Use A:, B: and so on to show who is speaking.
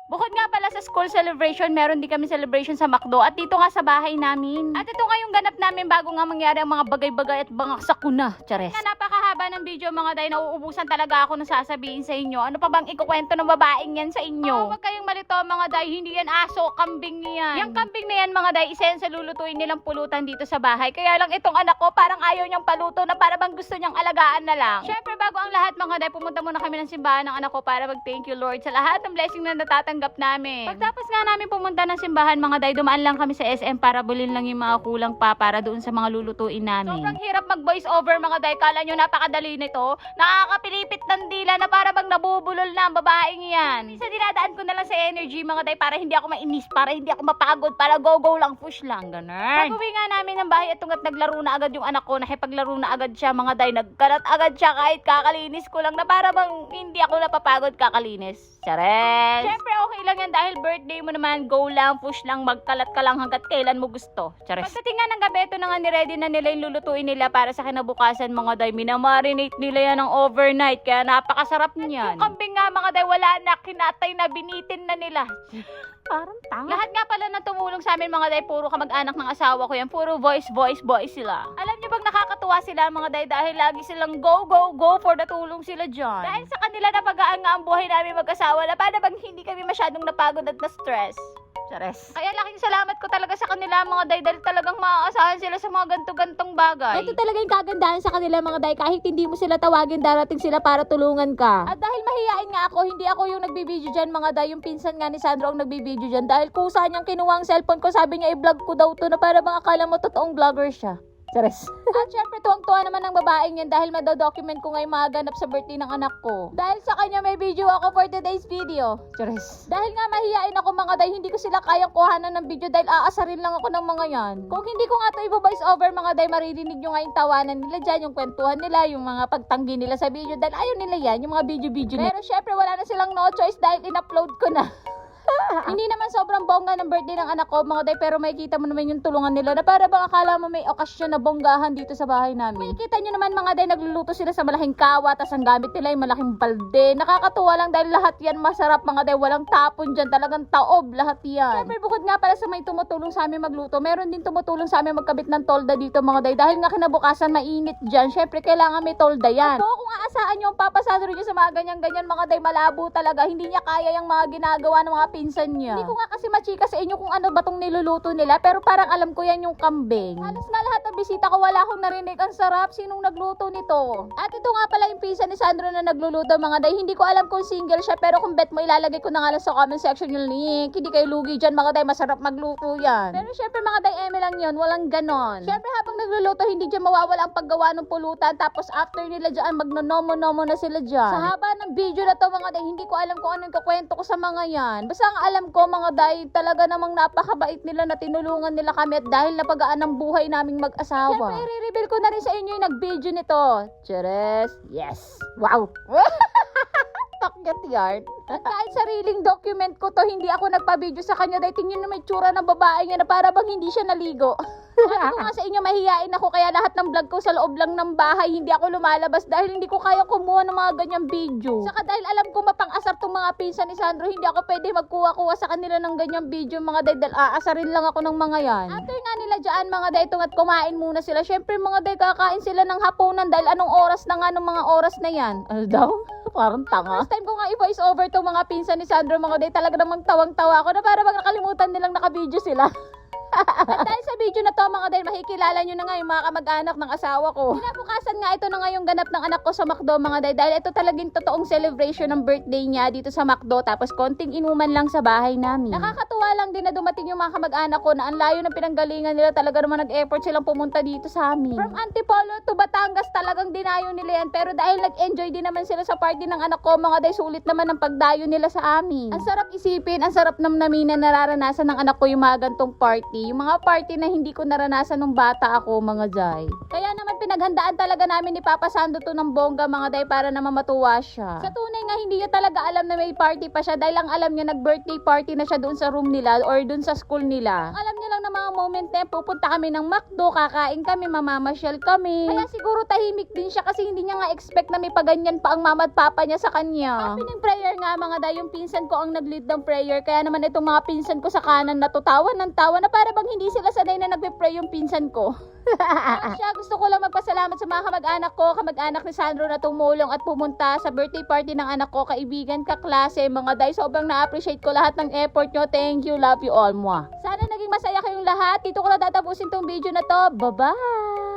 A: Bukod nga pala sa school celebration, meron din kami celebration sa McDo at dito nga sa bahay namin. At ito nga yung ganap namin bago nga mangyari ang mga bagay-bagay at bangak sa kuna. Chares. Nga napakahaba ng video mga day, nauubusan talaga ako ng sasabihin sa inyo. Ano pa bang ikukwento ng babaeng yan sa inyo? Huwag kayong malito mga day, hindi yan aso, kambing yan. Yung kambing na yan mga day, isa yan sa lulutuin nilang pulutan dito sa bahay. Kaya lang itong anak ko parang ayaw niyang paluto na para bang gusto niyang alagaan na lang. Syempre bago ang lahat mga day, pumunta muna kami ng simbahan ng anak ko para mag-thank you Lord sa lahat ng blessing na natatanggap namin. Pagtapos nga namin pumunta ng simbahan mga day, dumaan lang kami sa SM para bulin lang yung mga kulang pa para doon sa mga lulutuin namin. Sobrang hirap mag voice over mga day, kala nyo napakadali nito. Nakakapilipit ng dila na para bang nabubulol na ang babaeng yan. Minsan dinadaan ko na lang sa energy mga day para hindi ako mainis, para hindi ako mapagod, para go lang, push lang, ganun. Pag-uwi nga namin ng bahay at tungat naglaro na agad yung anak ko, nakipaglaro na agad siya mga day, nagkalat agad siya kahit kakalinis ko lang na para bang hindi ako napapagod kakalinis. Chares! Syempre okay lang yan dahil birthday mo naman, go lang, push lang, magkalat ka lang hanggat kailan mo gusto. Chares! Pagdating nga ng gabi, ito na nga niready na nila yung lulutuin nila para sa kinabukasan mga day, minamarinate nila yan ng overnight kaya napakasarap niyan. Yung kambing nga mga day, wala na, kinatay na, binitin na nila. Parang tanga. Lahat nga pala na tumulong sa amin mga day, puro kamag-anak ng asawa ko yan. Puro voice sila. Alam niyo bang nakakatuwa sila mga day dahil lagi silang go for the tulong sila dyan. Dahil sa kanila napagaan nga ang buhay namin mag-asawa na para bang hindi kami masyadong napagod at na-stress. Chares. Kaya laking salamat ko talaga sa kanila mga day dahil talagang maaasahan sila sa mga ganto-gantong bagay. Ito talaga yung kagandahan sa kanila mga day, kahit hindi mo sila tawagin, darating sila para tulungan ka. At dahil mahihain nga ako, hindi ako yung nagbibideo dyan mga day, yung pinsan nga ni Sandro ang nagbibideo dyan dahil kusa niyang kinuha ang cellphone ko, sabi niya i-vlog ko daw to na para bang akala mo totoong vlogger siya. Chares. At syempre tuwang-tuwa naman ng babaeng yan dahil madodocument ko nga yung mga ganap sa birthday ng anak ko. Dahil sa kanya may video ako for today's video. Chares. Dahil nga mahihain ako mga day, hindi ko sila kayang kuhanan ng video dahil aasarin lang ako ng mga yan. Kung hindi ko nga ito i-voice over mga day, maririnig nyo nga yung tawanan nila dyan, yung kwentuhan nila, yung mga pagtanggi nila sa video dahil ayaw nila yan, yung mga video nila. Pero syempre wala na silang no choice dahil in-upload ko na. Hindi naman sobrang bongga ng birthday ng anak ko mga day, pero makikita mo naman yung tulungan nila na para bang akala mo may okasyon na bonggahan dito sa bahay namin. Makikita nyo naman mga day, nagluluto sila sa malaking kawa, tas ang gamit nila yung malaking balde. Nakakatuwa lang dahil lahat yan masarap mga day, walang tapon dyan, talagang taob lahat yan. Siyempre bukod nga para sa may tumutulong sa amin magluto, meron din tumutulong sa amin magkabit ng tolda dito mga day dahil nga kinabukasan mainit dyan, syempre kailangan may tolda yan. So kung aasaan nyo ang papasado rin sa mga ganyan mga day, malabo talaga, hindi niya kaya yung mga ginagawa ng mga pinsan niya. Hindi ko nga kasi machika sa inyo kung ano ba tong niluluto nila, pero parang alam ko yan yung kambing. Halos nga lahat ng bisita ko wala akong narinig ang sarap, sinong nagluto nito. At ito nga pala yung pinsan ni Sandro na nagluluto mga day, hindi ko alam kung single siya, pero kung bet mo ilalagay ko na nga lang sa comment section yung link. Hindi kayo lugi dyan mga day, masarap magluto yan. Pero syempre mga day, eme lang yun, walang ganon. Syempre habang nagluluto, hindi dyan mawawala ang paggawa ng pulutan, tapos after nila dyan, magnonomo-nomo na sila dyan. Sa haba ng video na to mga day, hindi ko alam kung anong kakwento ko sa mga yan. Basta ang alam ko mga day, talaga namang napakabait nila na tinulungan nila kami at dahil napagaan ng buhay naming mag-asawa. Siyempre, i-reveal ko na rin sa inyo yung nag-video nito. Chares! Yes! Wow! Pakyat yarn. At kahit sariling document ko to, hindi ako nagpa-video sa kanya dahil tingnan na may tsura ng babae niya na para bang hindi siya naligo. Sabi ko nga sa inyo, mahihain ako kaya lahat ng vlog ko sa loob lang ng bahay, hindi ako lumalabas dahil hindi ko kaya kumuha ng mga ganyang video. Saka dahil alam ko mapang-asar tong mga pinsan ni Sandro, hindi ako pwede magkuha-kuha sa kanila ng ganyang video mga day dahil aasarin lang ako ng mga yan. After nga nila dyan mga day, tungat kumain muna sila. Syempre mga day, kakain sila ng hapunan dahil anong oras na nga ng mga oras na yan. Ano daw? Parang tanga. First time ko nga i-voice over to mga pinsan ni Sandro mga day, talaga namang tawang-tawa ako na para bang nakalimutan nilang naka-video sila. At dahil sa video na to mga day, makikilala nyo na nga yung mga kamag-anak ng asawa ko. Kinabukasan nga ito na nga yung ganap ng anak ko sa McDo mga day, dahil ito talagang totoong celebration ng birthday niya dito sa McDo, tapos konting inuman lang sa bahay namin. Nakakatuwa lang din na dumating yung mga kamag-anak ko na ang layo ng pinanggalingan nila, talaga naman nag-effort silang pumunta dito sa amin. From Antipolo to Batangas, talagang dinayo nila yan, pero dahil nag-enjoy din naman sila sa party ng anak ko mga day, sulit naman ang pagdayo nila sa amin. Ang sarap isipin, ang sarap namnamin na nararanasan ng anak ko yung mga gantong party. Yung mga party na hindi ko naranasan nung bata ako mga day. Kaya naman pinaghandaan talaga namin ni Papa Sando to ng bongga mga day para naman matuwa siya. Sa tunay nga hindi niya talaga alam na may party pa siya dahil ang alam niya nag-birthday party na siya doon sa room nila or doon sa school nila. Ang alam niya lang na mga mga moment na yan, pupunta kami ng McDo, kakain kami, mamamasyal kami. Kaya siguro tahimik din siya kasi hindi niya nga expect na may paganyan pa ang mama at papa niya sa kanya. Opening prayer nga mga day, yung pinsan ko ang nag-lead ng prayer, kaya naman itong mga pinsan ko sa kanan natutawan ng tawa na para bang hindi sila sanay na nagpe-pray yung pinsan ko. Siya, gusto ko lang magpasalamat sa mga kamag-anak ko, kamag-anak ni Sandro na tumulong at pumunta sa birthday party ng anak ko, kaibigan, kaklase, mga day. Sobrang na-appreciate ko lahat ng effort nyo. Thank you, love you all, mwah. Sana naging masaya kayong lahat. Dito ko na tatapusin tong video na to. Bye-bye!